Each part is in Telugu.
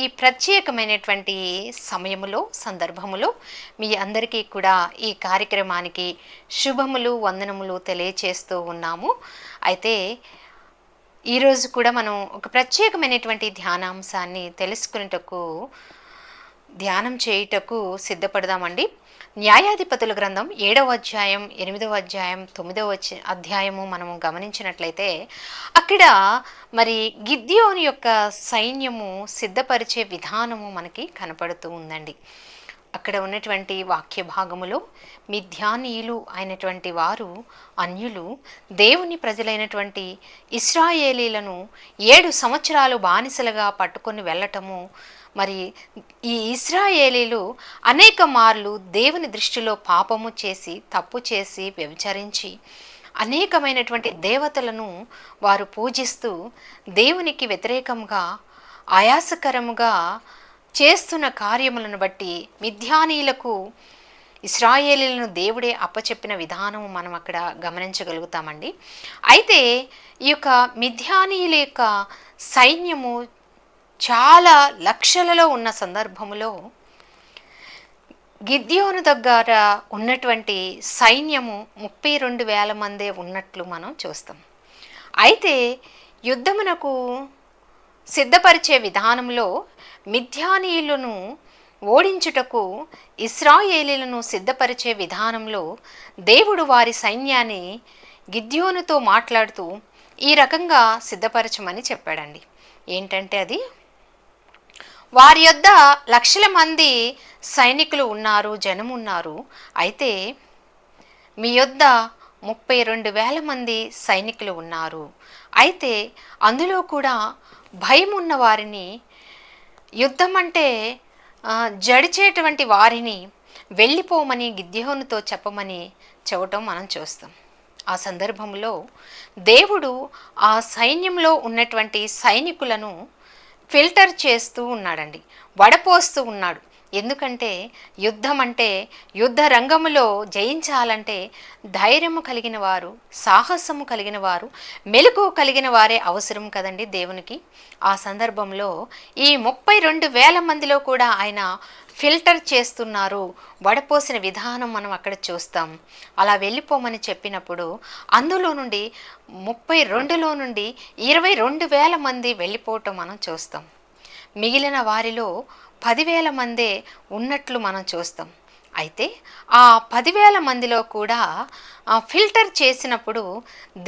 ఈ ప్రత్యేకమైనటువంటి సమయములో సందర్భములో మీ అందరికీ కూడా ఈ కార్యక్రమానికి శుభములు వందనములు తెలియచేస్తూ ఉన్నాము. అయితే ఈరోజు కూడా మనం ఒక ప్రత్యేకమైనటువంటి ధ్యానాంశాన్ని తెలుసుకునేటకు ధ్యానం చేయుటకు సిద్ధపడదామండి. న్యాయాధిపతుల గ్రంథం 7వ అధ్యాయం 8వ అధ్యాయం 9వ అధ్యాయము మనము గమనించినట్లయితే అక్కడ మరి గిద్యోను యొక్క సైన్యము సిద్ధపరిచే విధానము మనకి కనపడుతూ ఉందండి. అక్కడ ఉన్నటువంటి వాక్య భాగములో మిద్యానీయులు అయినటువంటి వారు అన్యులు దేవుని ప్రజలైనటువంటి ఇశ్రాయేలీలను 7 సంవత్సరాలు బానిసలుగా పట్టుకొని వెళ్ళటము, మరి ఈ ఇశ్రాయేలీలు అనేక మార్లు దేవుని దృష్టిలో పాపము చేసి తప్పు చేసి వ్యభిచరించి అనేకమైనటువంటి దేవతలను వారు పూజిస్తూ దేవునికి వ్యతిరేకంగా ఆయాసకరముగా చేస్తున్న కార్యములను బట్టి మిద్యానీయులకు ఇశ్రాయేలీలను దేవుడే అప్పచెప్పిన విధానం మనం అక్కడ గమనించగలుగుతామండి. అయితే ఈ యొక్క మిద్యానీయుల యొక్క సైన్యము చాలా లక్షలలో ఉన్న సందర్భములో గిద్యోను దగ్గర ఉన్నటువంటి సైన్యము 32,000 మందే ఉన్నట్లు మనం చూస్తాం. అయితే యుద్ధమునకు సిద్ధపరిచే విధానంలో మిద్యానీయులను ఓడించుటకు ఇశ్రాయేలీలను సిద్ధపరిచే విధానంలో దేవుడు వారి సైన్యాన్ని గిద్యోనుతో మాట్లాడుతూ ఈ రకంగా సిద్ధపరచమని చెప్పాడండి. ఏంటంటే అది వారి యొద్ద లక్షల మంది సైనికులు ఉన్నారు, జనం ఉన్నారు. అయితే మీ యొద్ద 32,000 మంది సైనికులు ఉన్నారు. అయితే అందులో కూడా భయం ఉన్న వారిని, యుద్ధం అంటే జడిచేటువంటి వారిని వెళ్ళిపోమని గిద్యోనుతో చెప్పమని చెప్పటం మనం చూస్తాం. ఆ సందర్భంలో దేవుడు ఆ సైన్యంలో ఉన్నటువంటి సైనికులను ఫిల్టర్ చేస్తూ ఉన్నాడండి, వడపోస్తూ ఉన్నాడు. ఎందుకంటే యుద్ధం అంటే యుద్ధ రంగములో జయించాలంటే ధైర్యము కలిగిన వారు, సాహసము కలిగిన వారు, మెలకు కలిగిన వారే అవసరం కదండి దేవునికి. ఆ సందర్భంలో ఈ 32,000 మందిలో కూడా ఆయన ఫిల్టర్ చేస్తున్నారు, వడపోసిన విధానం మనం అక్కడ చూస్తాం. అలా వెళ్ళిపోమని చెప్పినప్పుడు అందులో నుండి 32లో నుండి 22,000 మంది వెళ్ళిపోవటం మనం చూస్తాం. మిగిలిన వారిలో 10,000 మందే ఉన్నట్లు మనం చూస్తాం. అయితే ఆ 10,000 మందిలో కూడా ఫిల్టర్ చేసినప్పుడు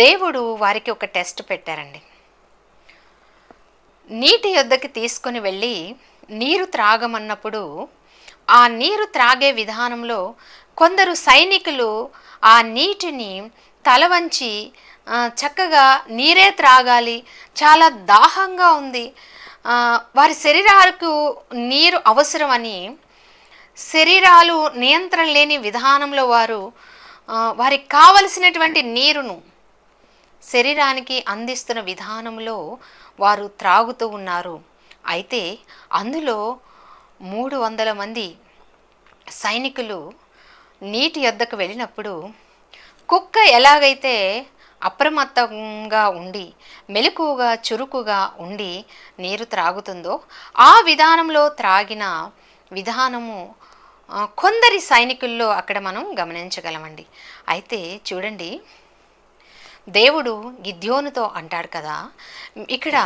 దేవుడు వారికి ఒక టెస్ట్ పెట్టారండి. నీటి యొద్దకి తీసుకొని వెళ్ళి నీరు త్రాగమన్నప్పుడు ఆ నీరు త్రాగే విధానంలో కొందరు సైనికులు ఆ నీటిని తల వంచి చక్కగా నీరే త్రాగాలి, చాలా దాహంగా ఉంది, వారి శరీరాలకు నీరు అవసరమని శరీరాలు నియంత్రణ లేని విధానంలో వారికి కావలసినటువంటి నీరును శరీరానికి అందిస్తున్న విధానంలో వారు త్రాగుతూ ఉన్నారు. అయితే అందులో 300 మంది సైనికులు నీటి యొద్దకు వెళ్ళినప్పుడు కుక్క ఎలాగైతే అప్రమత్తంగా ఉండి మెలకుగా చురుకుగా ఉండి నీరు త్రాగుతుందో ఆ విధానంలో త్రాగిన విధానము కొందరి సైనికుల్లో అక్కడ మనం గమనించగలమండి. అయితే చూడండి, దేవుడు గిద్యోనుతో అంటాడు కదా, ఇక్కడ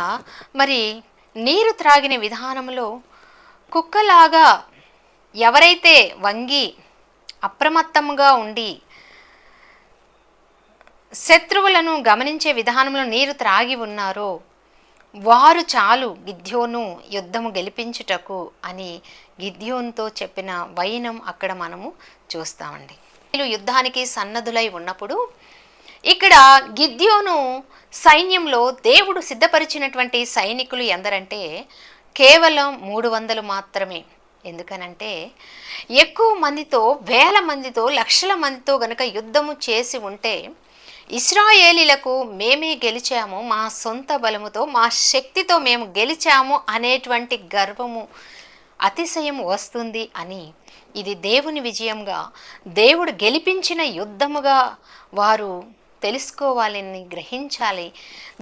మరి నీరు త్రాగిన విధానంలో కుక్కలాగా ఎవరైతే వంగి అప్రమత్తంగా ఉండి శత్రువులను గమనించే విధానంలో నీరు త్రాగి ఉన్నారో వారు చాలు గిద్యోను యుద్ధము గెలిపించుటకు అని గిద్యోనుతో చెప్పిన వైనం అక్కడ మనము చూస్తామండి. వీళ్ళు యుద్ధానికి సన్నద్ధులై ఉన్నప్పుడు ఇక్కడ గిద్యోను సైన్యంలో దేవుడు సిద్ధపరిచినటువంటి సైనికులు ఎందరంటే కేవలం 300 మాత్రమే. ఎందుకనంటే ఎక్కువ మందితో, వేల మందితో, లక్షల మందితో గనక యుద్ధము చేసి ఉంటే ఇశ్రాయేలీలకు మేమే గెలిచాము, మా సొంత బలముతో, మా శక్తితో మేము గెలిచాము అనేటువంటి గర్వము, అతిశయం వస్తుంది అని, ఇది దేవుని విజయంగా, దేవుడు గెలిపించిన యుద్ధముగా వారు తెలుసుకోవాలని, గ్రహించాలి,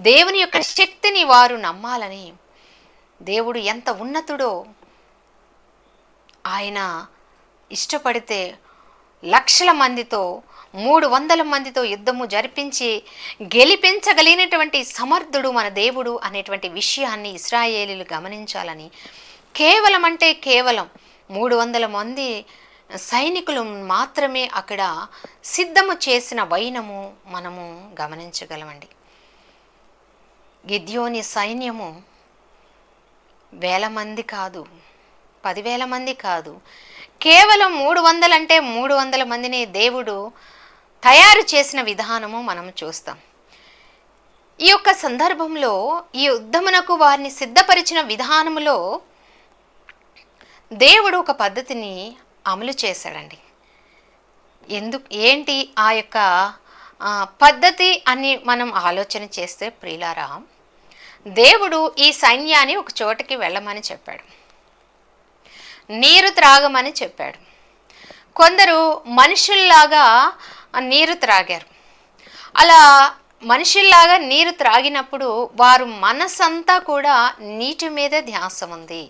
దేవుని యొక్క శక్తిని వారు నమ్మాలని దేవుడు ఎంత ఉన్నతుడో, ఆయన ఇష్టపడితే లక్షల మందితో 300 మందితో యుద్ధము జరిపించి గెలిపించగలిగినటువంటి సమర్థుడు మన దేవుడు అనేటువంటి విషయాన్ని ఇశ్రాయేలీలు గమనించాలని కేవలం అంటే కేవలం 300 మంది సైనికులు మాత్రమే అక్కడ సిద్ధము చేసిన వైనము మనము గమనించగలమండి. గిద్యోని సైన్యము వేల మంది కాదు, 10,000 మంది కాదు, కేవలం 300 అంటే 300 మందిని దేవుడు తయారు చేసిన విధానము మనం చూస్తాం. ఈ యొక్క సందర్భంలో ఈ యుద్ధమునకు వారిని సిద్ధపరిచిన విధానములో దేవుడు ఒక పద్ధతిని అమలు చేశాడండి. ఏంటి ఆ యొక్క పద్ధతి అని మనం ఆలోచన చేస్తే ప్రియులారా, దేవుడు ఈ సైన్యాన్ని ఒక చోటకి వెళ్ళమని చెప్పాడు, నీరు త్రాగమని చెప్పాడు. కొందరు మనుషుల్లాగా నీరు త్రాగారు. అలా మనుషుల్లాగా నీరు త్రాగినప్పుడు వారు మనసంతా కూడా నీటి మీదే ధ్యాస ఉంది.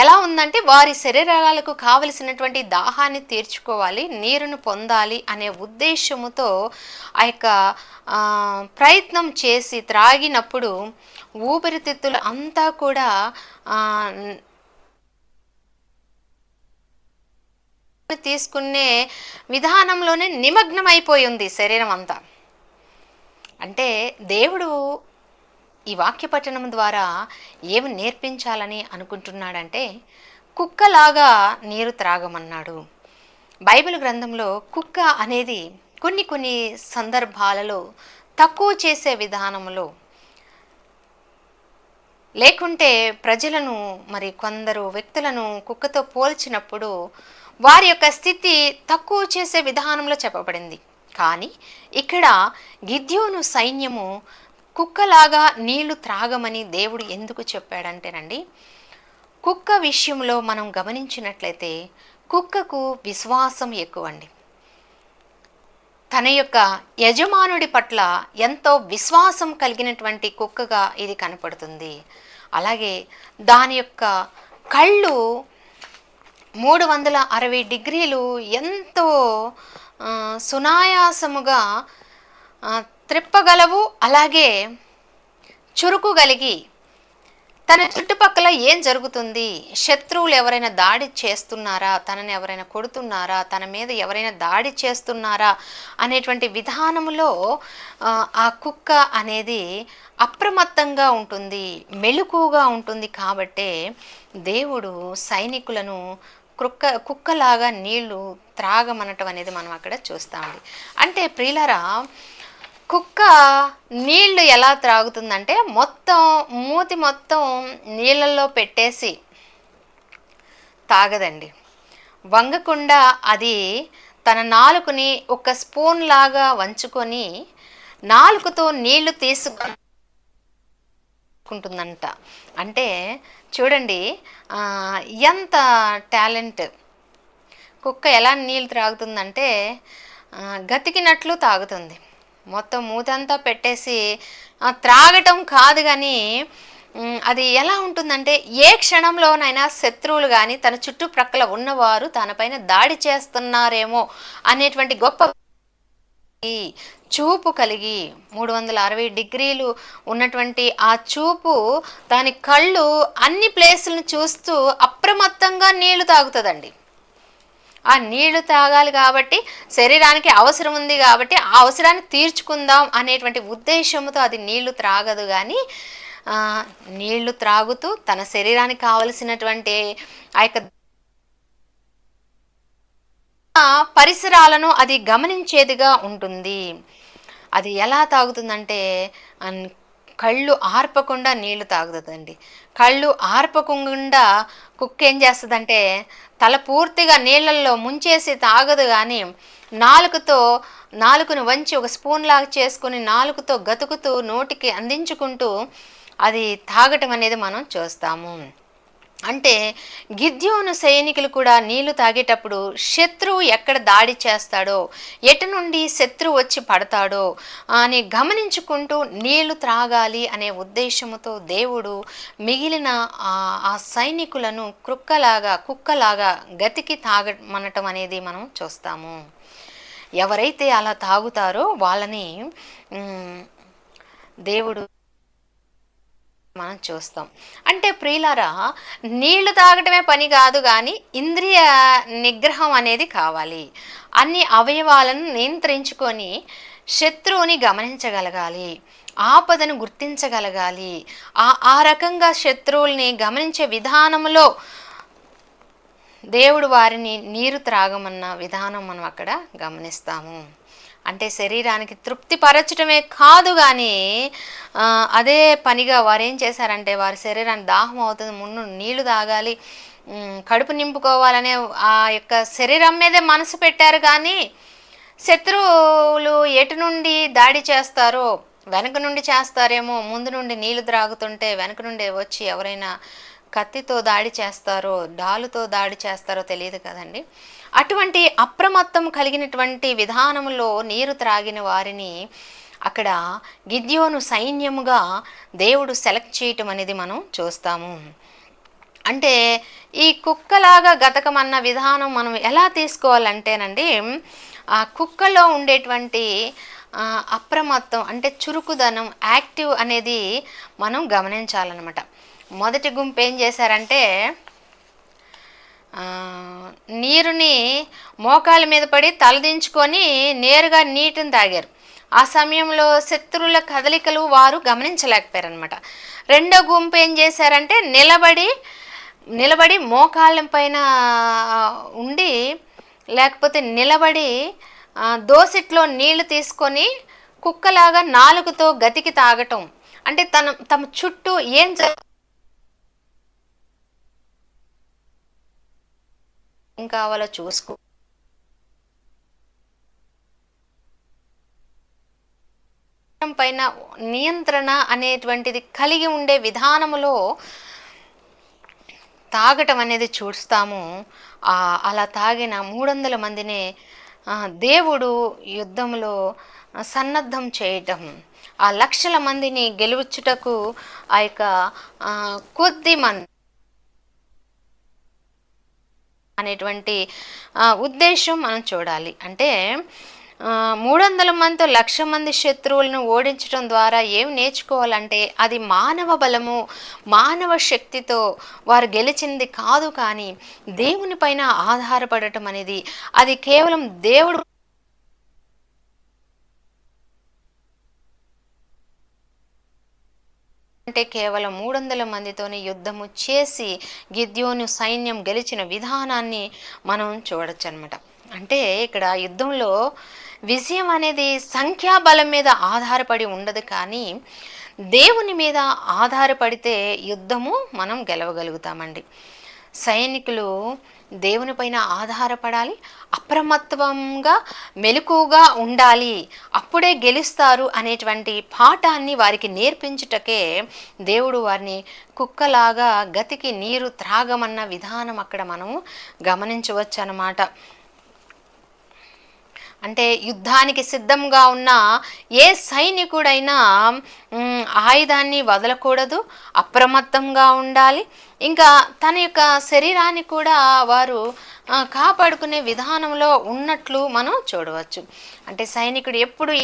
ఎలా ఉందంటే వారి శరీరాలకు కావలసినటువంటి దాహాన్ని తీర్చుకోవాలి, నీరును పొందాలి అనే ఉద్దేశముతో ఆ యొక్క ప్రయత్నం చేసి త్రాగినప్పుడు ఊపిరితిత్తులు అంతా కూడా తీసుకునే విధానంలోనే నిమగ్నమైపోయి ఉంది శరీరం అంతా. అంటే దేవుడు ఈ వాక్య పఠనం ద్వారా ఏమి నేర్పించాలని అనుకుంటున్నాడంటే, కుక్కలాగా నీరు త్రాగమన్నాడు. బైబిల్ గ్రంథంలో కుక్క అనేది కొన్ని సందర్భాలలో తక్కువ చేసే విధానంలో, లేకుంటే ప్రజలను మరి కొందరు వ్యక్తులను కుక్కతో పోల్చినప్పుడు వారి యొక్క స్థితి తక్కువ చేసే విధానంలో చెప్పబడింది. కానీ ఇక్కడ గిద్యోను సైన్యము కుక్కలాగా నీళ్లు త్రాగమని దేవుడు ఎందుకు చెప్పాడంటేనండి, కుక్క విషయంలో మనం గమనించినట్లయితే కుక్కకు విశ్వాసం ఎక్కువండి. తన యొక్క యజమానుడి పట్ల ఎంతో విశ్వాసం కలిగినటువంటి కుక్కగా ఇది కనపడుతుంది. అలాగే దాని యొక్క కళ్ళు 360 డిగ్రీలు ఎంతో సునాయాసముగా త్రిప్పగలవు. అలాగే చురుకు కలిగి తన చుట్టుపక్కల ఏం జరుగుతుంది, శత్రువులు ఎవరైనా దాడి చేస్తున్నారా, తనని ఎవరైనా కొడుతున్నారా, తన మీద ఎవరైనా దాడి చేస్తున్నారా అనేటువంటి విధానములో ఆ కుక్క అనేది అప్రమత్తంగా ఉంటుంది, మెలకుగా ఉంటుంది. కాబట్టే దేవుడు సైనికులను కుక్కలాగా నీళ్లు త్రాగమనటం అనేది మనం అక్కడ చూస్తామండి. అంటే ప్రియులారా, కుక్క నీళ్లు ఎలా త్రాగుతుందంటే మూతి మొత్తం నీళ్ళల్లో పెట్టేసి తాగదండి. వంగకుండా అది తన నాలుకని ఒక స్పూన్ లాగా వంచుకొని నాలుకతో నీళ్లు తీసుకుంటుందంట. అంటే చూడండి ఎంత టాలెంట్. కుక్క ఎలా నీళ్ళు త్రాగుతుందంటే గతికినట్లు తాగుతుంది. మొత్తం మూతంతా పెట్టేసి త్రాగటం కాదు, కానీ అది ఎలా ఉంటుందంటే ఏ క్షణంలోనైనా శత్రువులు కానీ తన చుట్టుప్రక్కల ఉన్నవారు తనపైన దాడి చేస్తున్నారేమో అనేటువంటి గొప్ప చూపు కలిగి 360 డిగ్రీలు ఉన్నటువంటి ఆ చూపు, దాని కళ్ళు అన్ని ప్లేసులను చూస్తూ అప్రమత్తంగా నీళ్లు తాగుతుందండి. ఆ నీళ్లు తాగాలి కాబట్టి, శరీరానికి అవసరం ఉంది కాబట్టి ఆ అవసరాన్ని తీర్చుకుందాం అనేటువంటి ఉద్దేశంతో అది నీళ్లు త్రాగదు. కానీ నీళ్లు త్రాగుతూ తన శరీరానికి కావలసినటువంటి ఆ యొక్క పరిసరాలను అది గమనించేదిగా ఉంటుంది. అది ఎలా తాగుతుందంటే కళ్ళు ఆర్పకుండా నీళ్లు తాగుతుందండి. కళ్ళు ఆర్పకుండా కుక్క ఏం చేస్తుందంటే తల పూర్తిగా నీళ్ళల్లో ముంచేసి తాగదు, కానీ నాలుకను వంచి ఒక స్పూన్ లాగా చేసుకుని నాలుకతో గతుకుతూ నోటికి అందించుకుంటూ అది తాగటం అనేది మనం చూస్తాము. అంటే గిద్యోను సైనికులు కూడా నీళ్లు తాగేటప్పుడు శత్రువు ఎక్కడ దాడి చేస్తాడో, ఎటు నుండి శత్రువు వచ్చి పడతాడో అని గమనించుకుంటూ నీళ్లు త్రాగాలి అనే ఉద్దేశంతో దేవుడు మిగిలిన ఆ సైనికులను కుక్కలాగా గతికి తాగమనటం అనేది మనం చూస్తాము. ఎవరైతే అలా తాగుతారో వాళ్ళని దేవుడు మనం చూస్తాం. అంటే ప్రియులారా, నీళ్లు తాగటమే పని కాదు, కానీ ఇంద్రియ నిగ్రహం అనేది కావాలి. అన్ని అవయవాలను నియంత్రించుకొని శత్రువుని గమనించగలగాలి, ఆపదను గుర్తించగలగాలి. ఆ రకంగా శత్రువుల్ని గమనించే విధానంలో దేవుడు వారిని నీరు త్రాగమన్న విధానం మనం అక్కడ గమనిస్తాము. అంటే శరీరానికి తృప్తిపరచడమే కాదు, కానీ అదే పనిగా వారు ఏం చేశారంటే, వారి శరీరానికి దాహం అవుతుంది, ముందు నీళ్లు తాగాలి, కడుపు నింపుకోవాలనే ఆ యొక్క శరీరం మీదే మనసు పెట్టారు. కానీ శత్రువులు ఎటు నుండి దాడి చేస్తారో, వెనక నుండి చేస్తారేమో, ముందు నుండి నీళ్లు త్రాగుతుంటే వెనక నుండి వచ్చి ఎవరైనా కత్తితో దాడి చేస్తారో, డాలుతో దాడి చేస్తారో తెలియదు కదండి. అటువంటి అప్రమత్తం కలిగినటువంటి విధానంలో నీరు త్రాగిన వారిని అక్కడ గిద్యోను సైన్యముగా దేవుడు సెలెక్ట్ చేయటం అనేది మనం చూస్తాము. అంటే ఈ కుక్కలాగా గతకమన్న విధానం మనం ఎలా తీసుకోవాలంటేనండి, ఆ కుక్కలో ఉండేటువంటి అప్రమత్తం అంటే చురుకుదనం, యాక్టివ్ అనేది మనం గమనించాలన్నమాట. మొదటి గుంపు ఏం చేశారంటే, నీరుని మోకాళ్ళ మీద పడి తలదించుకొని నేరుగా నీటిని తాగారు. ఆ సమయంలో శత్రువుల కదలికలు వారు గమనించలేకపోయారనమాట. రెండో గుంపు ఏం చేశారంటే, నిలబడి మోకాళ్ళ పైన ఉండి, లేకపోతే నిలబడి దోసిట్లో నీళ్లు తీసుకొని కుక్కలాగా నాలుగుతో గతికి తాగటం. అంటే తమ చుట్టూ ఏం కావాలో చూసుకో పైన నియంత్రణ అనేటువంటిది కలిగి ఉండే విధానములో తాగటం అనేది చూస్తాము. అలా తాగిన 300 మందిని దేవుడు యుద్ధంలో సన్నద్ధం చేయటం, ఆ లక్షల మందిని గెలుచుటకు ఆ యొక్క కొద్ది మంది అనేటువంటి ఉద్దేశం మనం చూడాలి. అంటే 300 మందితో 1,00,000 మంది శత్రువులను ఓడించడం ద్వారా ఏం నేర్చుకోవాలంటే, అది మానవ బలము, మానవ శక్తితో వారు గెలిచింది కాదు, కానీ దేవుని పైన ఆధారపడటం అనేది, అది కేవలం దేవుడు అంటే కేవలం 300 మందితోనే యుద్ధము చేసి గిద్యోను సైన్యం గెలిచిన విధానాన్ని మనం చూడొచ్చు అనమాట. అంటే ఇక్కడ యుద్ధంలో విజయం అనేది సంఖ్యాబలం మీద ఆధారపడి ఉండదు, కానీ దేవుని మీద ఆధారపడితే యుద్ధము మనం గెలవగలుగుతామండి. సైనికులు దేవునిపైన ఆధారపడాలి, అప్రమత్తంగా మెలకుగా ఉండాలి, అప్పుడే గెలుస్తారు అనేటువంటి పాఠాన్ని వారికి నేర్పించుటకే దేవుడు వారిని కుక్కలాగా గతికి నీరు త్రాగమన్న విధానం అక్కడ మనము గమనించవచ్చు అన్నమాట. అంటే యుద్ధానికి సిద్ధంగా ఉన్న ఏ సైనికుడైనా ఆయుధాన్ని వదలకూడదు, అప్రమత్తంగా ఉండాలి. ఇంకా తన యొక్క శరీరాన్ని కూడా వారు కాపాడుకునే విధానంలో ఉన్నట్లు మనం చూడవచ్చు. అంటే సైనికుడు ఎప్పుడు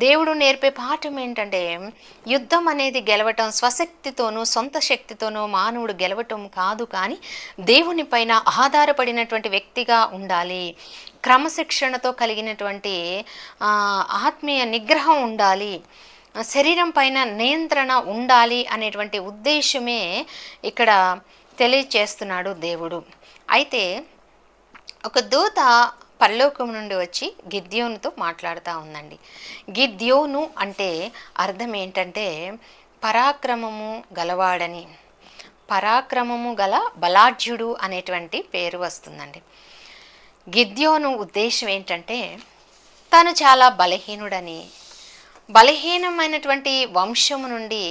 దేవుడు నేర్పే పాఠం ఏంటంటే, యుద్ధం అనేది గెలవటం స్వశక్తితోనూ సొంత శక్తితోనూ మానవుడు గెలవటం కాదు, కానీ దేవుని పైన ఆధారపడినటువంటి వ్యక్తిగా ఉండాలి, క్రమశిక్షణతో కలిగినటువంటి ఆత్మీయ నిగ్రహం ఉండాలి, శరీరం పైన నియంత్రణ ఉండాలి అనేటువంటి ఉద్దేశమే ఇక్కడ తెలియచేస్తున్నాడు దేవుడు. అయితే ఒక దూత పరలోకం నుండి వచ్చి గిద్యోనుతో మాట్లాడుతూ ఉందండి. గిద్యోను అంటే అర్థం ఏంటంటే పరాక్రమము గలవాడని, పరాక్రమము గల బలాఢ్యుడు అనేటువంటి పేరు వస్తుందండి. గిద్యోను ఉద్దేశం ఏంటంటే తను చాలా బలహీనుడని, బలహీనమైనటువంటి వంశము నుండి,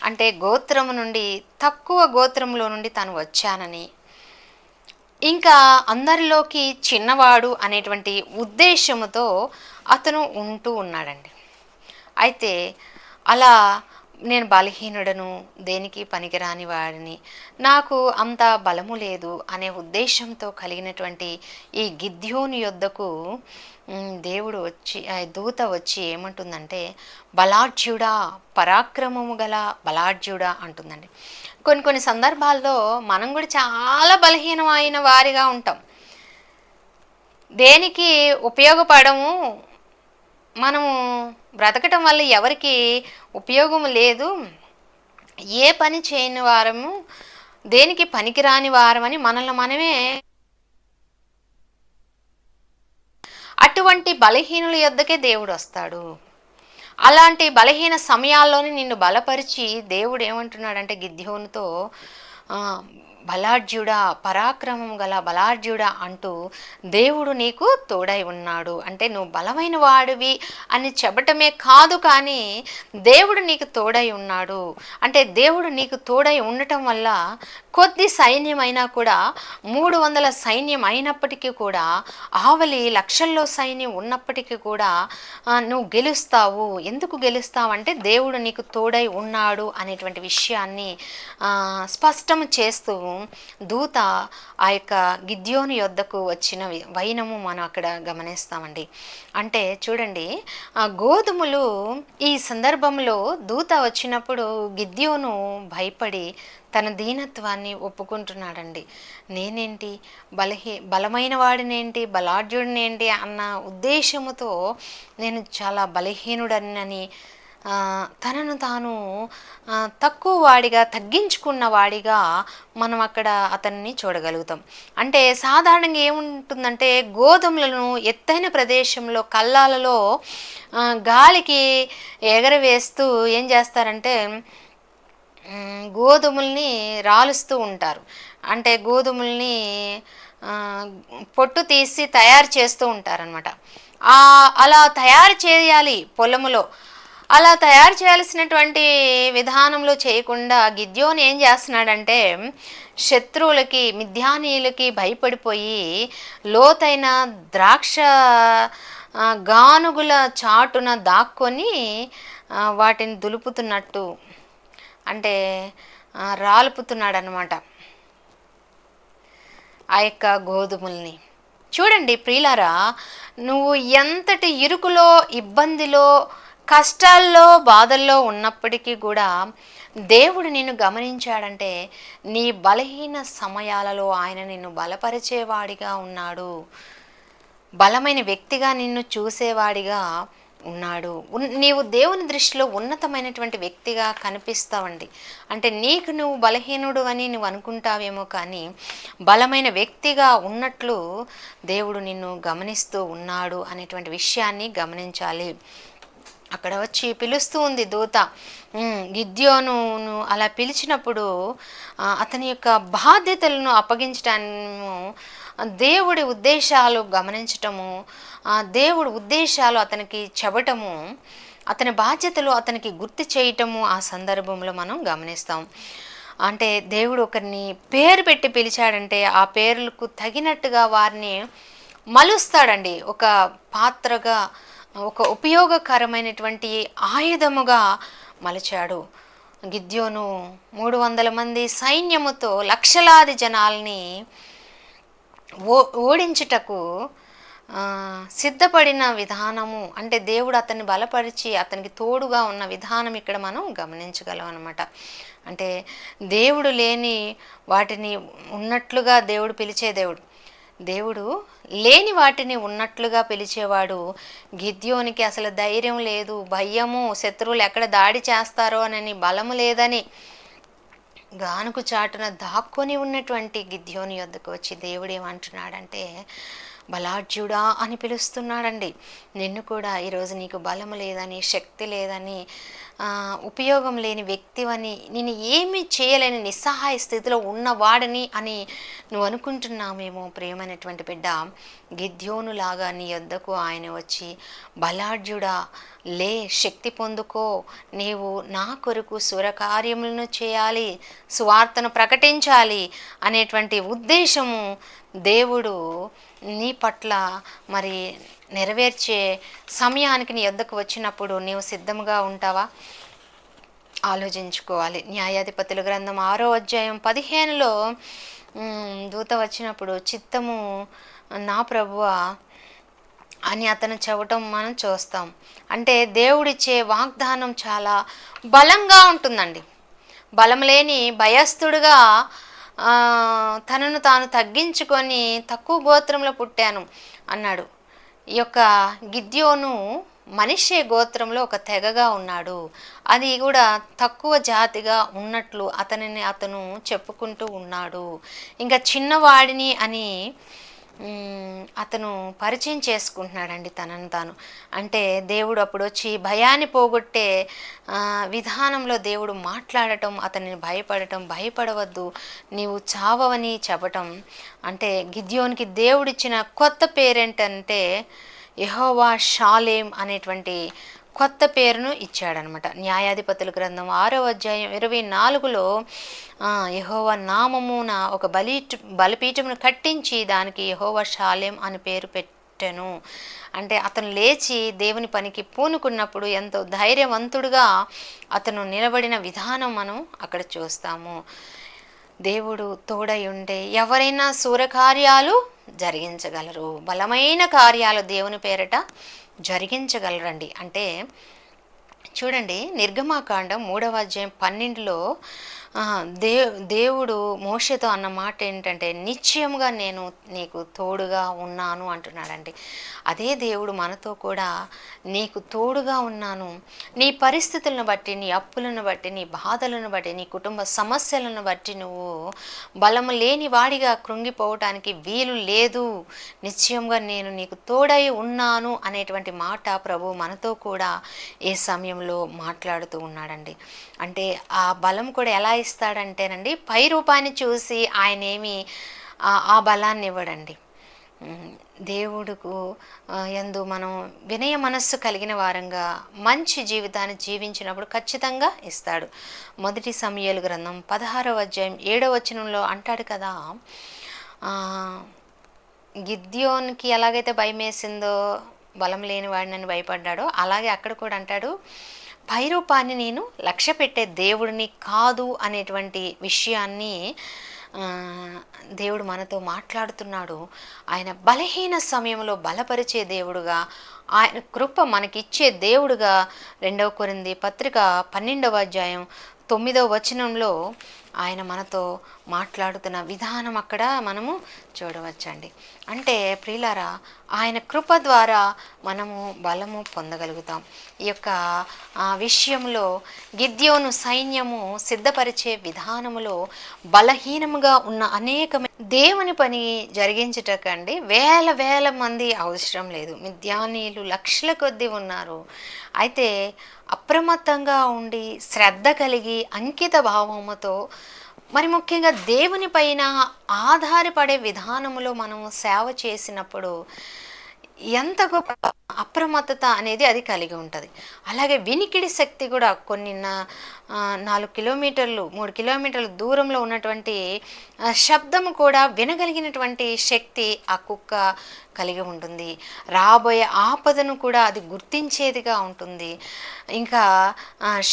అంటే గోత్రము నుండి, తక్కువ గోత్రంలో నుండి తను వచ్చానని, ఇంకా అందరిలోకి చిన్నవాడు అనేటువంటి ఉద్దేశముతో అతను ఉంటూ ఉన్నాడండి. అయితే అలా నేను బలహీనుడను, దేనికి పనికిరాని వాడిని, నాకు అంత బలము లేదు అనే ఉద్దేశంతో కలిగినటువంటి ఈ గిద్యోను యొద్దకు దేవుడు వచ్చి, దూత వచ్చి ఏమంటుందంటే, బలాఢ్యుడా, పరాక్రమము గల బలాఢ్యుడా అంటుందండి. కొన్ని సందర్భాల్లో మనం కూడా చాలా బలహీనమైన వారిగా ఉంటాం, దేనికి ఉపయోగపడము, మనము బ్రతకటం వల్ల ఎవరికి ఉపయోగం లేదు, ఏ పని చేయని వారము, దేనికి పనికిరాని వారమని మనల్ని మనమే, అటువంటి బలహీనుల యొద్దకే దేవుడు వస్తాడు. అలాంటి బలహీన సమయాల్లోనే నిన్ను బలపరిచి దేవుడు ఏమంటున్నాడంటే గిద్యోనుతో, బలాఢ్యుడా, పరాక్రమం గల బలాఢ్యుడా అంటూ దేవుడు నీకు తోడై ఉన్నాడు. అంటే నువ్వు బలమైన వాడివి అని చెప్పటమే కాదు, కానీ దేవుడు నీకు తోడై ఉన్నాడు. అంటే దేవుడు నీకు తోడై ఉండటం వల్ల కొద్ది సైన్యం అయినా కూడా, 300 సైన్యం అయినప్పటికీ కూడా, ఆవలి లక్షల్లో సైన్యం ఉన్నప్పటికీ కూడా నువ్వు గెలుస్తావు. ఎందుకు గెలుస్తావంటే దేవుడు నీకు తోడై ఉన్నాడు అనేటువంటి విషయాన్ని స్పష్టం చేస్తూ దూత ఆ యొక్క గిద్యోను యొద్దకు వచ్చిన వైనము మనం అక్కడ గమనిస్తామండి. అంటే చూడండి, గోధుమలు ఈ సందర్భంలో దూత వచ్చినప్పుడు గిద్యోను భయపడి తన దీనత్వాన్ని ఒప్పుకుంటున్నాడండి. నేనేంటి, బలమైన వాడినేంటి, బలాఢ్యుడినేంటి అన్న ఉద్దేశముతో నేను చాలా బలహీనుడనని తనను తాను తక్కువ వాడిగా, తగ్గించుకున్న వాడిగా మనం అక్కడ అతన్ని చూడగలుగుతాం. అంటే సాధారణంగా ఏముంటుందంటే, గోధుమలను ఎత్తైన ప్రదేశంలో కల్లాలలో గాలికి ఎగరవేస్తూ ఏం చేస్తారంటే గోధుమల్ని రాలుస్తూ ఉంటారు. అంటే గోధుమల్ని పొట్టు తీసి తయారు చేస్తూ ఉంటారనమాట. అలా తయారు చేయాలి పొలములో. అలా తయారు చేయాల్సినటువంటి విధానంలో చేయకుండా గిద్యోను ఏం చేస్తున్నాడంటే, శత్రువులకి, మిద్యానీయులకి భయపడిపోయి లోతైన ద్రాక్ష గానుగుల చాటున దాక్కొని వాటిని దులుపుతున్నట్టు, అంటే రాలుపుతున్నాడు అన్నమాట ఆ యొక్క గోధుమల్ని. చూడండి ప్రియులారా, నువ్వు ఎంతటి ఇరుకులో, ఇబ్బందిలో, కష్టాల్లో, బాధల్లో ఉన్నప్పటికీ కూడా దేవుడు నిన్ను గమనించాడంటే నీ బలహీన సమయాలలో ఆయన నిన్ను బలపరిచేవాడిగా ఉన్నాడు. బలమైన వ్యక్తిగా నిన్ను చూసేవాడిగా ఉన్నాడు. నీవు దేవుని దృష్టిలో ఉన్నతమైనటువంటి వ్యక్తిగా కనిపిస్తావండి. అంటే నీకు నువ్వు బలహీనుడు అని నువ్వు అనుకుంటావేమో, కానీ బలమైన వ్యక్తిగా ఉన్నట్లు దేవుడు నిన్ను గమనిస్తూ ఉన్నాడు అనేటువంటి విషయాన్ని గమనించాలి. అక్కడ వచ్చి పిలుస్తూ ఉంది దూత. గిద్యోనును అలా పిలిచినప్పుడు అతని యొక్క బాధ్యతలను అప్పగించటము, దేవుడి ఉద్దేశాలు గమనించటము, దేవుడి ఉద్దేశాలు అతనికి చెప్పటము, అతని బాధ్యతలు అతనికి గుర్తు చేయటము ఆ సందర్భంలో మనం గమనిస్తాం. అంటే దేవుడు ఒకరిని పేరు పెట్టి పిలిచాడంటే ఆ పేర్లకు తగినట్టుగా వారిని మలుస్తాడండి. ఒక పాత్రగా, ఒక ఉపయోగకరమైనటువంటి ఆయుధముగా మలిచాడు. గిద్యోను 300 మంది సైన్యముతో లక్షలాది జనాల్ని ఓడించుటకు సిద్ధపడిన విధానము, అంటే దేవుడు అతన్ని బలపరిచి అతనికి తోడుగా ఉన్న విధానం ఇక్కడ మనం గమనించగలం అన్నమాట. అంటే దేవుడు లేని వాటిని ఉన్నట్లుగా దేవుడు పిలిచే దేవుడు లేని వాటిని ఉన్నట్లుగా పిలిచేవాడు. గిద్యోనికి అసలు ధైర్యం లేదు, భయము, శత్రువులు ఎక్కడ దాడి చేస్తారో అని బలము లేదని గానుకు చాటున దాక్కొని ఉన్నటువంటి గిద్యోని యొద్దకు వచ్చి దేవుడు ఏమంటున్నాడంటే బలాఢ్యుడా అని పిలుస్తున్నాడండి. నిన్ను కూడా ఈరోజు నీకు బలము లేదని, శక్తి లేదని, ఉపయోగం లేని వ్యక్తివని, నేను ఏమీ చేయలేని నిస్సహాయ స్థితిలో ఉన్నవాడని అని నువ్వు అనుకుంటున్నామేమో. ప్రియమైనటువంటి బిడ్డ, గిద్యోనులాగా నీ యొద్దకు ఆయన వచ్చి, బలాఢ్యుడా లే, శక్తి పొందుకో, నీవు నా కొరకు సురకార్యములను చేయాలి, సువార్తను ప్రకటించాలి అనేటువంటి ఉద్దేశము దేవుడు నీ పట్ల మరి నెరవేర్చే సమయానికి నీ యొద్దకు వచ్చినప్పుడు నీవు సిద్ధంగా ఉంటావా? ఆలోచించుకోవాలి. న్యాయాధిపతుల గ్రంథం 6వ అధ్యాయం 15లో దూత వచ్చినప్పుడు, చిత్తము నా ప్రభువా అని అతను చెప్పటం మనం చూస్తాం. అంటే దేవుడిచ్చే వాగ్దానం చాలా బలంగా ఉంటుందండి. బలం లేని భయస్థుడుగా తనను తాను తగ్గించుకొని తక్కువ గోత్రంలో పుట్టాను అన్నాడు. ఈ యొక్క గిద్యోను మనిషే గోత్రంలో ఒక తెగగా ఉన్నాడు. అది కూడా తక్కువ జాతిగా ఉన్నట్లు అతను చెప్పుకుంటూ ఉన్నాడు. ఇంకా చిన్నవాడిని అని అతను పరిచయం చేసుకుంటున్నాడండి తనను తాను. అంటే దేవుడు అప్పుడు వచ్చి భయాన్ని పోగొట్టే విధానంలో దేవుడు మాట్లాడటం, అతనిని భయపడవద్దు, నీవు చావవని చెప్పటం. అంటే గిద్యోనికి దేవుడిచ్చిన కొత్త పేరేంటంటే యెహోవా షాలేం అనేటువంటి కొత్త పేరును ఇచ్చాడనమాట. న్యాయాధిపతుల గ్రంథం 6వ అధ్యాయం 24లో యెహోవా నామమున ఒక బలిపీఠమును కట్టించి దానికి యెహోవా షాలేం అని పేరు పెట్టెను. అంటే అతను లేచి దేవుని పనికి పూనుకున్నప్పుడు ఎంతో ధైర్యవంతుడుగా అతను నిలబడిన విధానం మనం అక్కడ చూస్తాము. దేవుడు తోడై ఉంటే ఎవరైనా శూరకార్యాలు జరిగించగలరు, బలమైన కార్యాలు దేవుని పేరట జరిగించగలరండి. అంటే చూడండి, నిర్గమాకాండం 3వ అధ్యాయం 12లో దేవుడు మోషేతో అన్న మాట ఏంటంటే, నిశ్చయముగా నేను నీకు తోడుగా ఉన్నాను అంటున్నాడండి. అదే దేవుడు మనతో కూడా నీకు తోడుగా ఉన్నాను, నీ పరిస్థితులను బట్టి, నీ అప్పులను బట్టి, నీ బాధలను బట్టి, నీ కుటుంబ సమస్యలను బట్టి నువ్వు బలము లేని వాడిగా కృంగిపోవటానికి వీలు లేదు, నిశ్చయంగా నేను నీకు తోడై ఉన్నాను అనేటువంటి మాట ప్రభు మనతో కూడా ఏ సమయంలో మాట్లాడుతూ ఉన్నాడండి. అంటే ఆ బలం కూడా ఎలా ఇస్తాడంటేనండి, పై రూపాన్ని చూసి ఆయన ఏమి ఆ బలాన్ని ఇవ్వడండి. దేవుడుకు యందు మనం వినయ మనస్సు కలిగిన వారంగా మంచి జీవితాన్ని జీవించినప్పుడు ఖచ్చితంగా ఇస్తాడు. 1 సమూయేలు గ్రంథం 16వ అధ్యాయం 7వ వచనంలో అంటాడు కదా, గిద్యోనికి ఎలాగైతే భయం వేసిందో, బలం లేని వాడిని భయపడ్డాడో, అలాగే అక్కడ కూడా అంటాడు, పైరూపాన్ని నేను లక్ష్య పెట్టే దేవుడిని కాదు అనేటువంటి విషయాన్ని దేవుడు మనతో మాట్లాడుతున్నాడు. ఆయన బలహీన సమయంలో బలపరిచే దేవుడుగా, ఆయన కృప మనకిచ్చే దేవుడుగా 2వ కొరింథీ పత్రిక 12వ అధ్యాయం 9వ వచనంలో ఆయన మనతో మాట్లాడుతున్న విధానం అక్కడ మనము చూడవచ్చండి. అంటే ప్రియులారా, ఆయన కృప ద్వారా మనము బలము పొందగలుగుతాం. ఈ యొక్క విషయంలో గిద్యోను సైన్యము సిద్ధపరిచే విధానములో బలహీనముగా ఉన్న అనేకమైన దేవుని పని జరిగించుటకండి వేల మంది అవసరం లేదు. మిద్యానీయులు లక్షల కొద్దీ ఉన్నారు. అయితే అప్రమత్తంగా ఉండి శ్రద్ధ కలిగి అంకిత భావముతో, మరి ముఖ్యంగా దేవుని పైన ఆధారపడే విధానములో మనము సేవ చేసినప్పుడు ఎంత గొప్ప అప్రమత్తత అనేది అది కలిగి ఉంటుంది. అలాగే వినికిడి శక్తి కూడా కొన్ని 4 కిలోమీటర్లు 3 కిలోమీటర్ల దూరంలో ఉన్నటువంటి శబ్దము కూడా వినగలిగినటువంటి శక్తి ఆ కుక్క కలిగి ఉంటుంది. రాబోయే ఆపదను కూడా అది గుర్తించేదిగా ఉంటుంది. ఇంకా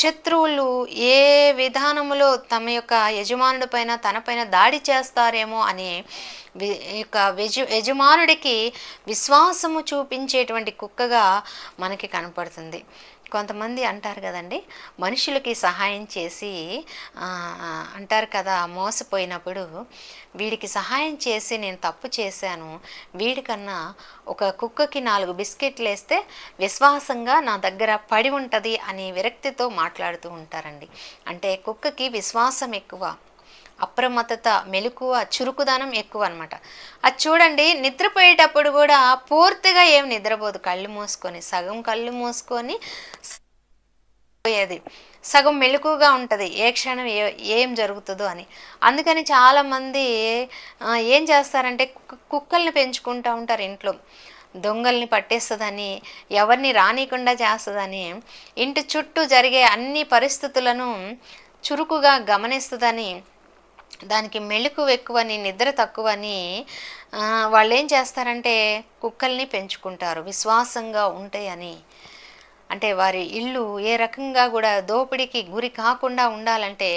శత్రువులు ఏ విధానములో తమ యొక్క యజమానుడి పైన తనపైన దాడి చేస్తారేమో అనే యొక్క యజమానుడికి విశ్వాసము చూపించేటువంటి కుక్కగా మనకి కనపడుతుంది. కొంతమంది అంటారు కదండి, మనుషులకి సహాయం చేసి అంటారు కదా, మోసపోయినప్పుడు వీడికి సహాయం చేసి నేను తప్పు చేశాను, వీడికన్నా ఒక కుక్కకి 4 బిస్కెట్లు వేస్తే విశ్వాసంగా నా దగ్గర పడి ఉంటుంది అనే విరక్తితో మాట్లాడుతూ ఉంటారండి. అంటే కుక్కకి విశ్వాసం ఎక్కువ, అప్రమత్తత, మెలకువ, చురుకుదనం ఎక్కువ అనమాట. అది చూడండి, నిద్రపోయేటప్పుడు కూడా పూర్తిగా ఏం నిద్రపోదు, కళ్ళు మూసుకొని, సగం కళ్ళు మూసుకొని పోయేది, సగం మెలకుగా ఉంటుంది, ఏ క్షణం ఏం జరుగుతుందో అని. అందుకని చాలామంది ఏం చేస్తారంటే కుక్కల్ని పెంచుకుంటూ ఉంటారు ఇంట్లో. దొంగల్ని పట్టేస్తుందని, ఎవరిని రానికుండా చేస్తుందని, ఇంటి చుట్టూ జరిగే అన్ని పరిస్థితులను చురుకుగా గమనిస్తుందని, దానికి మెళుకు ఎక్కువని, నిద్ర తక్కువని వాళ్ళు ఏం చేస్తారంటే కుక్కల్ని పెంచుకుంటారు విశ్వాసంగా ఉంటాయని. అంటే వారి ఇల్లు ఏ రకంగా కూడా దోపిడీకి గురి కాకుండా ఉండాలంటే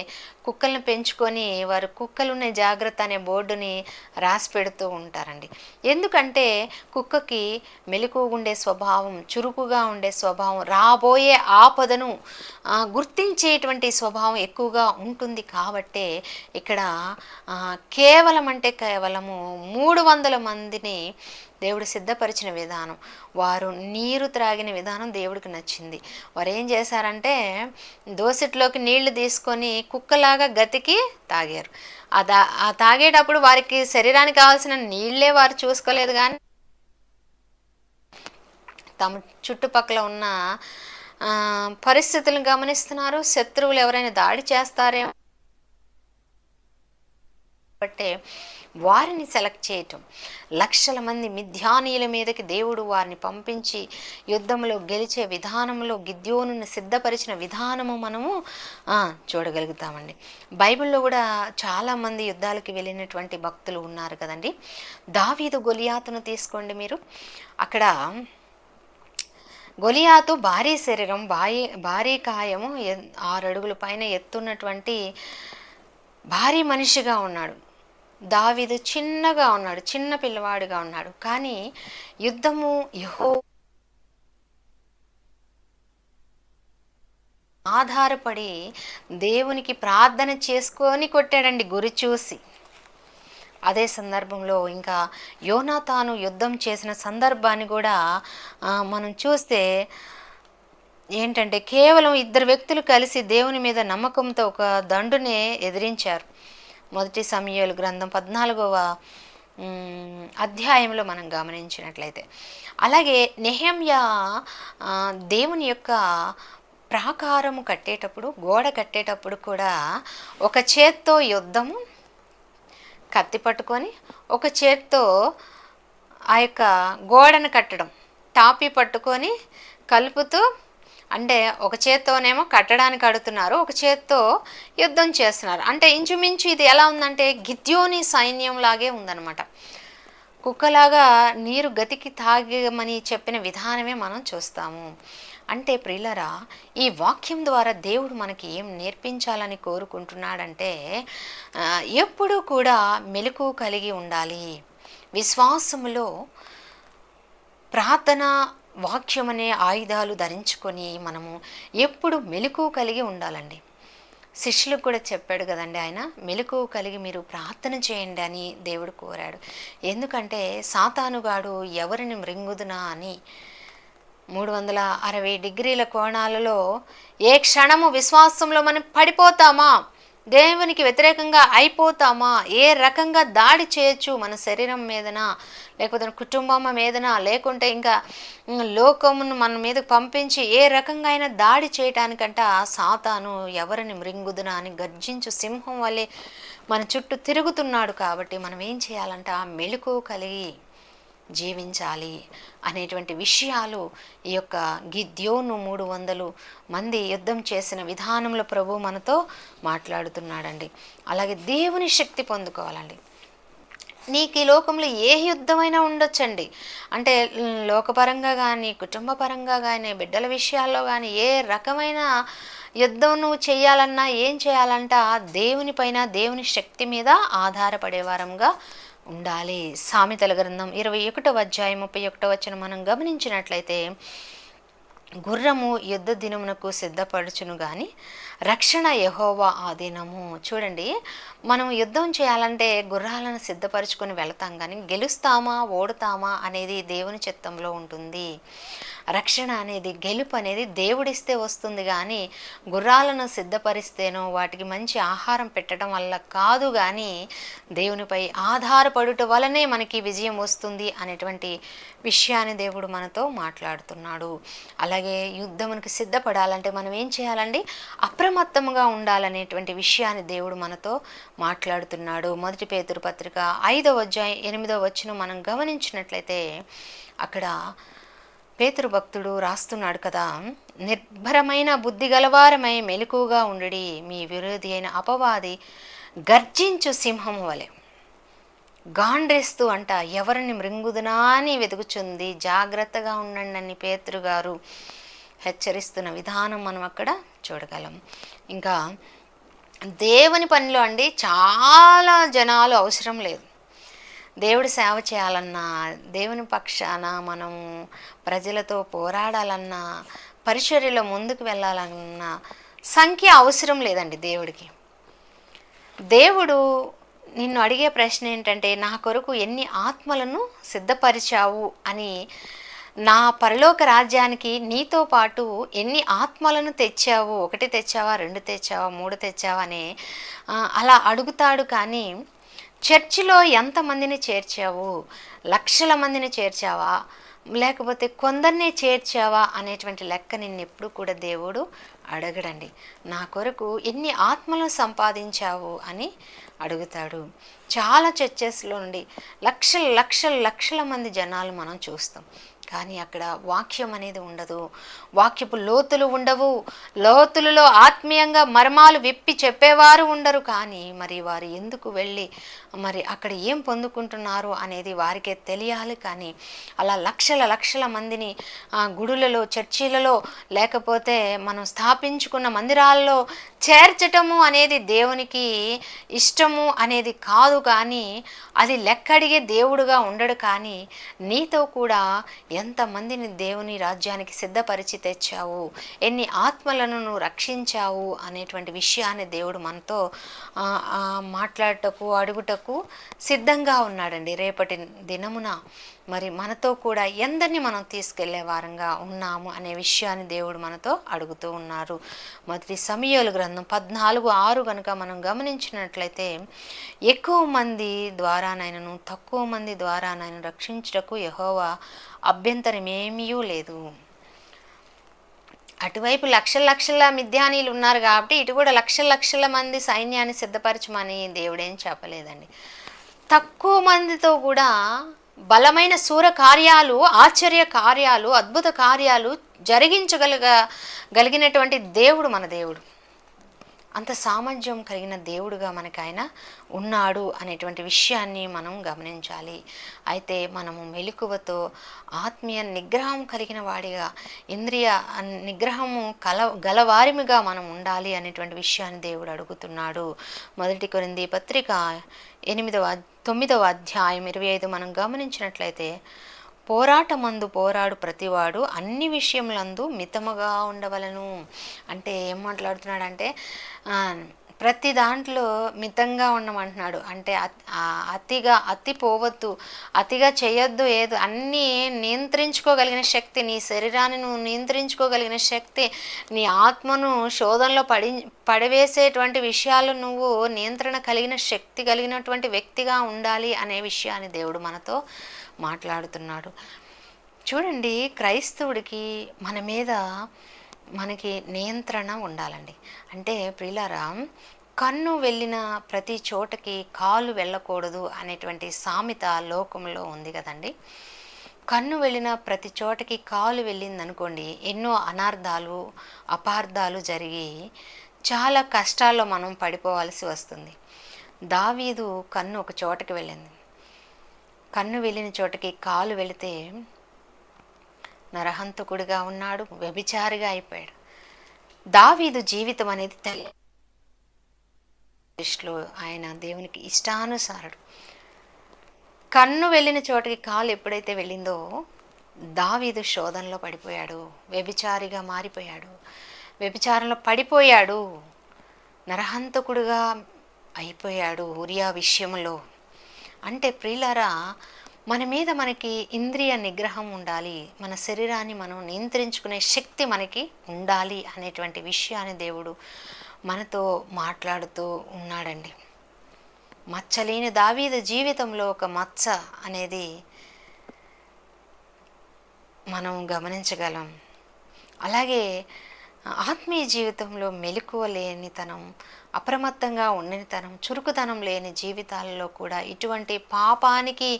కుక్కల్ని పెంచుకొని వారు కుక్కలున్న జాగ్రత్త అనే బోర్డుని రాసి పెడుతూ ఉంటారండి. ఎందుకంటే కుక్కకి మెలకుగా ఉండే స్వభావం, చురుకుగా ఉండే స్వభావం, రాబోయే ఆపదను గుర్తించేటువంటి స్వభావం ఎక్కువగా ఉంటుంది. కాబట్టే ఇక్కడ కేవలం 300 మందిని దేవుడు సిద్ధపరిచిన విధానం, వారు నీరు త్రాగిన విధానం దేవుడికి నచ్చింది. వారు ఏం చేశారంటే దోసెట్లోకి నీళ్లు తీసుకొని కుక్కలాగా గతికి తాగారు. ఆ తాగేటప్పుడు వారికి శరీరానికి కావాల్సిన నీళ్లే వారు చూసుకోలేదు, కానీ తమ చుట్టుపక్కల ఉన్న పరిస్థితులను గమనిస్తున్నారు. శత్రువులు ఎవరైనా దాడి చేస్తారేమో బట్టే వారిని సెలెక్ట్ చేయటం, లక్షల మంది మిథ్యానీయుల మీదకి దేవుడు వారిని పంపించి యుద్ధంలో గెలిచే విధానంలో గిద్యోనుని సిద్ధపరిచిన విధానము మనము చూడగలుగుతామండి. బైబిల్లో కూడా చాలామంది యుద్ధాలకి వెళ్ళినటువంటి భక్తులు ఉన్నారు కదండి. దావీదు గొలియాతును తీసుకోండి మీరు. అక్కడ గొలియాతు భారీ శరీరం, భారీ కాయము, 6 అడుగుల పైన ఎత్తున్నటువంటి భారీ మనిషిగా ఉన్నాడు. దావీదు చిన్నగా ఉన్నాడు, చిన్న పిల్లవాడిగా ఉన్నాడు. కానీ యుద్ధము ఆధారపడి దేవునికి ప్రార్థన చేసుకొని కొట్టాడండి గురి చూసి. అదే సందర్భంలో ఇంకా యోనాతాను యుద్ధం చేసిన సందర్భాన్ని కూడా మనం చూస్తే ఏంటంటే కేవలం 2 వ్యక్తులు కలిసి దేవుని మీద నమ్మకంతో ఒక దండునే ఎదిరించారు. 1 సమూయేలు గ్రంథం 14వ అధ్యాయంలో మనం గమనించినట్లయితే. అలాగే నెహెమ్యా దేవుని యొక్క ప్రాకారము కట్టేటప్పుడు, గోడ కట్టేటప్పుడు కూడా ఒక చేత్తో యుద్ధము కత్తి పట్టుకొని, ఒక చేత్తో ఆ యొక్క గోడను కట్టడం, టాపీ పట్టుకొని కలుపుతూ, అంటే ఒక చేత్తోనేమో కట్టడానికి కడుతున్నారు, ఒక చేత్తో యుద్ధం చేస్తున్నారు. అంటే ఇంచుమించు ఇది ఎలా ఉందంటే గిద్యోని సైన్యం లాగే ఉందన్నమాట. కుక్కలాగా నీరు గతికి తాగమని చెప్పిన విధానమే మనం చూస్తాము. అంటే ప్రియులరా, ఈ వాక్యం ద్వారా దేవుడు మనకి ఏం నేర్పించాలని కోరుకుంటున్నాడంటే ఎప్పుడూ కూడా మెలకువ కలిగి ఉండాలి. విశ్వాసములో ప్రార్థన, వాక్యం అనే ఆయుధాలు ధరించుకొని మనము ఎప్పుడు మెలకువ కలిగి ఉండాలండి. శిష్యులకు కూడా చెప్పాడు కదండి ఆయన, మెలకువ కలిగి మీరు ప్రార్థన చేయండి అని దేవుడు కోరాడు. ఎందుకంటే సాతానుగాడు ఎవరిని మృంగుదునా అని 360 డిగ్రీల కోణాలలో ఏ క్షణము విశ్వాసంలో మనం పడిపోతామా, దేవునికి వ్యతిరేకంగా అయిపోతామా, ఏ రకంగా దాడి చేయొచ్చు మన శరీరం మీదనా, లేకపోతే కుటుంబం మీదనా, లేకుంటే ఇంకా లోకమును మన మీద పంపించి ఏ రకంగా అయినా దాడి చేయటానికంట సాతాను ఎవరిని మృంగుదునా అని గర్జించు సింహం వల్లే మన చుట్టూ తిరుగుతున్నాడు. కాబట్టి మనం ఏం చేయాలంట, మెలకువ కలిగి జీవించాలి అనేటువంటి విషయాలు ఈ యొక్క గిద్యోను 300 మంది యుద్ధం చేసిన విధానంలో ప్రభు మనతో మాట్లాడుతున్నాడండి. అలాగే దేవుని శక్తి పొందుకోవాలండి. నీకు ఈ లోకంలో ఏ యుద్ధమైనా ఉండొచ్చండి. అంటే లోకపరంగా కానీ, కుటుంబ పరంగా కానీ, బిడ్డల విషయాల్లో కానీ ఏ రకమైన యుద్ధం నువ్వు చేయాలన్నా, ఏం చేయాలంట దేవుని పైన, దేవుని శక్తి మీద ఆధారపడేవారంగా ఉండాలి. సామెతల గ్రంథం 21వ అధ్యాయం 31వ వచనం మనం గమనించినట్లయితే, గుర్రము యుద్ధ దినమునకు సిద్ధపరచును గాని రక్షణ యెహోవా ఆధీనము. చూడండి, మనం యుద్ధం చేయాలంటే గుర్రాలను సిద్ధపరచుకొని వెళతాం, కానీ గెలుస్తామా ఓడుతామా అనేది దేవుని చిత్తంలో ఉంటుంది. రక్షణ అనేది, గెలుపు అనేది దేవుడిస్తే వస్తుంది, కానీ గుర్రాలను సిద్ధపరిస్తేనో వాటికి మంచి ఆహారం పెట్టడం వల్ల కాదు, కానీ దేవునిపై ఆధారపడుట వలనే మనకి విజయం వస్తుంది అనేటువంటి విషయాన్ని దేవుడు మనతో మాట్లాడుతున్నాడు. అలాగే యుద్ధమునికి సిద్ధపడాలంటే మనం ఏం చేయాలండి? అప్రమత్తంగా ఉండాలనేటువంటి విషయాన్ని దేవుడు మనతో మాట్లాడుతున్నాడు. మొదటి పేతురు పత్రిక 5వ అధ్యాయం 8వ వచనం మనం గమనించినట్లయితే అక్కడ పేతురు భక్తుడు రాస్తున్నాడు కదా, నిర్భరమైన బుద్ధి గలవారమై మెలకుగా ఉండుడి, మీ విరోధి అయిన అపవాది గర్జించు సింహము వలె గాండ్రేస్తూ అంట ఎవరిని మృంగుదునా అని వెతుకుచుంది, జాగ్రత్తగా ఉండండి అని పేతురు గారు హెచ్చరిస్తున్న విధానం మనం అక్కడ చూడగలం. ఇంకా దేవుని పనిలో అండి చాలా జనాలు అవసరం లేదు. దేవుడి సేవ చేయాలన్నా, దేవుని పక్షాన మనం ప్రజలతో పోరాడాలన్నా, పరిచర్యలో ముందుకు వెళ్ళాలన్నా సంఖ్య అవసరం లేదండి దేవుడికి. దేవుడు నిన్ను అడిగే ప్రశ్న ఏంటంటే, నా కొరకు ఎన్ని ఆత్మలను సిద్ధపరిచావు అని. నా పరలోక రాజ్యానికి నీతో పాటు ఎన్ని ఆత్మలను తెచ్చావు, 1 తెచ్చావా, 2 తెచ్చావా, 3 తెచ్చావా అని అలా అడుగుతాడు. కానీ చర్చిలో ఎంతమందిని చేర్చావు, లక్షల మందిని చేర్చావా, లేకపోతే కొందరినే చేర్చావా అనేటువంటి లెక్క నిన్నెప్పుడు కూడా దేవుడు అడగడండి. నా కొరకు ఎన్ని ఆత్మలను సంపాదించావు అని అడుగుతాడు. చాలా చర్చెస్లో నుండి లక్షల లక్షల లక్షల మంది జనాలు మనం చూస్తాం, కానీ అక్కడ వాక్యం అనేది ఉండదు, వాక్యపు లోతులు ఉండవు, లోతులలో ఆత్మీయంగా మర్మాలు విప్పి చెప్పేవారు ఉండరు. కానీ మరి వారు ఎందుకు వెళ్ళి మరి అక్కడ ఏం పొందుకుంటున్నారు అనేది వారికే తెలియాలి. కానీ అలా లక్షల లక్షల మందిని గుడులలో, చర్చిలలో, లేకపోతే మనం స్థాపించుకున్న మందిరాల్లో చేర్చటము అనేది దేవునికి ఇష్టము అనేది కాదు. కానీ అది లెక్కడిగే దేవుడుగా ఉండడు. కానీ నీతో కూడా ఎంతమందిని దేవుని రాజ్యానికి సిద్ధపరిచి తెచ్చావు, ఎన్ని ఆత్మలను నువ్వు రక్షించావు అనేటువంటి విషయాన్ని దేవుడు మనతో మాట్లాడటకు, అడుగుటకు సిద్ధంగా ఉన్నాడండి. రేపటి దినమున మరి మనతో కూడా ఎందరిని మనం తీసుకెళ్లే వారంగా ఉన్నాము అనే విషయాన్ని దేవుడు మనతో అడుగుతూ ఉన్నారు. మొదటి సమూయేలు గ్రంథం 14:6 కనుక మనం గమనించినట్లయితే, ఎక్కువ మంది ద్వారానైనను తక్కువ మంది ద్వారానైనా రక్షించుటకు యెహోవా అభ్యంతరం ఏమీ లేదు. అటువైపు లక్షల లక్షల మిద్యానీలు ఉన్నారు కాబట్టి ఇటు కూడా లక్షల లక్షల మంది సైన్యాన్ని సిద్ధపరచమని దేవుడేం చెప్పలేదండి. తక్కువ మందితో కూడా బలమైన శూర కార్యాలు, ఆశ్చర్య కార్యాలు, అద్భుత కార్యాలు జరిగించగలిగినటువంటి దేవుడు మన దేవుడు. అంత సామర్థ్యం కలిగిన దేవుడుగా మనకు ఆయన ఉన్నాడు అనేటువంటి విషయాన్ని మనం గమనించాలి. అయితే మనము మెలకువతో ఆత్మీయ నిగ్రహం కలిగిన వాడిగా, ఇంద్రియ నిగ్రహము గలవారిమిగా మనం ఉండాలి అనేటువంటి విషయాన్ని దేవుడు అడుగుతున్నాడు. మొదటి కొరింథీ పత్రిక 9వ అధ్యాయం 25 మనం గమనించినట్లయితే, పోరాటమందు పోరాడు ప్రతివాడు అన్ని విషయములందు మితముగా ఉండవలను. అంటే ఏం మాట్లాడుతున్నాడంటే, ప్రతి దాంట్లో మితంగా ఉండమంటున్నాడు. అంటే అతి పోవద్దు, అతిగా చేయొద్దు. ఏదో అన్నీ నియంత్రించుకోగలిగిన శక్తి, నీ శరీరాన్ని నువ్వు నియంత్రించుకోగలిగిన శక్తి, నీ ఆత్మను శోధనలో పడివేసేటువంటి విషయాలు నువ్వు నియంత్రణ కలిగిన శక్తి కలిగినటువంటి వ్యక్తిగా ఉండాలి అనే విషయాన్ని దేవుడు మనతో మాట్లాడుతున్నాడు. చూడండి, క్రైస్తవుడికి మన మీద మనకి నియంత్రణ ఉండాలండి. అంటే ప్రియులారా, కన్ను వెళ్ళిన ప్రతి చోటకి కాలు వెళ్ళకూడదు అనేటువంటి సామెత లోకంలో ఉంది కదండి. కన్ను వెళ్ళిన ప్రతి చోటకి కాలు వెళ్ళిందనుకోండి, ఎన్నో అనార్థాలు, అపార్థాలు జరిగి చాలా కష్టాల్లో మనం పడిపోవాల్సి వస్తుంది. దావీదు కన్ను ఒక చోటకి వెళ్ళింది. కన్ను వెళ్ళిన చోటకి కాలు వెళితే నరహంతకుడిగా ఉన్నాడు, వ్యభిచారిగా అయిపోయాడు. దావీదు జీవితం అనేది దృష్టిలో ఆయన దేవునికి ఇష్టానుసారుడు. కన్ను వెళ్ళిన చోటకి కాలు ఎప్పుడైతే వెళ్ళిందో దావీదు శోధనలో పడిపోయాడు, వ్యభిచారిగా మారిపోయాడు. వ్యభిచారంలో పడిపోయాడు, నరహంతకుడుగా అయిపోయాడు ఊరియా విషయంలో. అంటే ప్రియులారా, మన మీద మనకి ఇంద్రియ నిగ్రహం ఉండాలి, మన శరీరాన్ని మనం నియంత్రించుకునే శక్తి మనకి ఉండాలి అనేటువంటి విషయాన్ని దేవుడు మనతో మాట్లాడుతూ ఉన్నాడండి. మచ్చలేని దావీదు జీవితంలో ఒక మచ్చ అనేది మనం గమనించగలం. అలాగే ఆత్మీయ జీవితంలో మెలకువ లేనితనం, అప్రమత్తంగా ఉండనితనం, చురుకుతనం లేని జీవితాలలో కూడా ఇటువంటి పాపానికి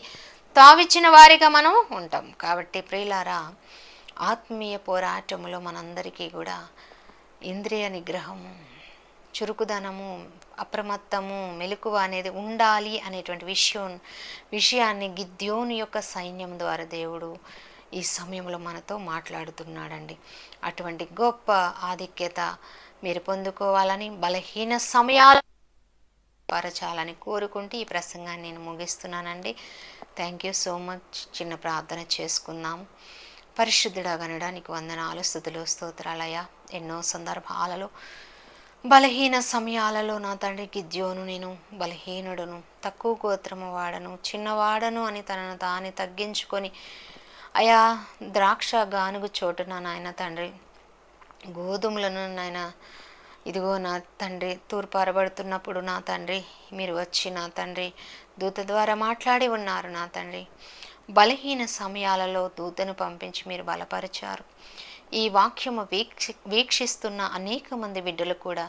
తావిచ్చిన వారిగా మనం ఉంటాం. కాబట్టి ప్రియులారా, ఆత్మీయ పోరాటంలో మనందరికీ కూడా ఇంద్రియ నిగ్రహము, చురుకుదనము, అప్రమత్తము, మెలకువ అనేది ఉండాలి అనేటువంటి విషయాన్ని గిద్యోను యొక్క సైన్యం ద్వారా దేవుడు ఈ సమయంలో మనతో మాట్లాడుతున్నాడండి. అటువంటి గొప్ప ఆధిక్యత మీరు పొందుకోవాలని, బలహీన సమయాలు పరచాలని కోరుకుంటూ ఈ ప్రసంగాన్ని నేను ముగిస్తున్నానండి. Thank you so much. చిన్న ప్రార్థన చేసుకుందాం. పరిశుద్ధుడా గనడానికి వందనాలు, స్తుతులు, స్తోత్రాలయ. ఎన్నో సందర్భాలలో బలహీన సమయాలలో నా తండ్రి గిద్యోను, నేను బలహీనుడును, తక్కువ గోత్రము వాడను, చిన్నవాడను అని తనను తాను తగ్గించుకొని అయా ద్రాక్ష గానుగు చోటున నాయన తండ్రి గోధుమలను నాయన ఇదిగో నా తండ్రి తూర్పారబడుతున్నప్పుడు నా తండ్రి మీరు వచ్చి నా తండ్రి దూత ద్వారా మాట్లాడి ఉన్నారు. నా తండ్రి బలహీన సమయాలలో దూతను పంపించి మీరు బలపరిచారు. ఈ వాక్యము వీక్షిస్తున్న అనేక మంది బిడ్డలు కూడా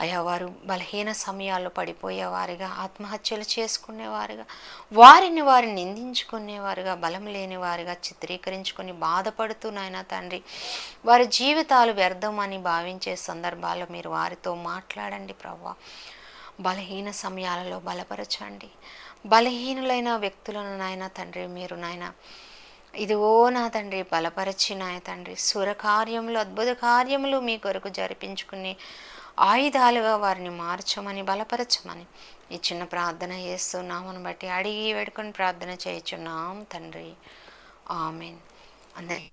అయా వారు బలహీన సమయాల్లో పడిపోయేవారుగా, ఆత్మహత్యలు చేసుకునేవారుగా, వారిని నిందించుకునేవారుగా, బలం లేని వారుగా చిత్రీకరించుకొని బాధపడుతూ నాయన తండ్రి వారి జీవితాలు వ్యర్థమని భావించే సందర్భాల్లో మీరు వారితో మాట్లాడండి ప్రభువా. బలహీన సమయాలలో బలపరచండి. బలహీనులైన వ్యక్తులను నాయన తండ్రి మీరు నాయన ఇదిగో నా తండ్రి బలపరచి నాయ తండ్రి సురకార్యములు, అద్భుత కార్యములు మీ కొరకు జరిపించుకుని ఆయుధాలుగా వారిని మార్చమని, బలపరచమని ఈ చిన్న ప్రార్థన చేస్తున్నామని బట్టి అడిగి వేడుకొని ప్రార్థన చేయుచున్నాం తండ్రి. ఆమెన్. అందరి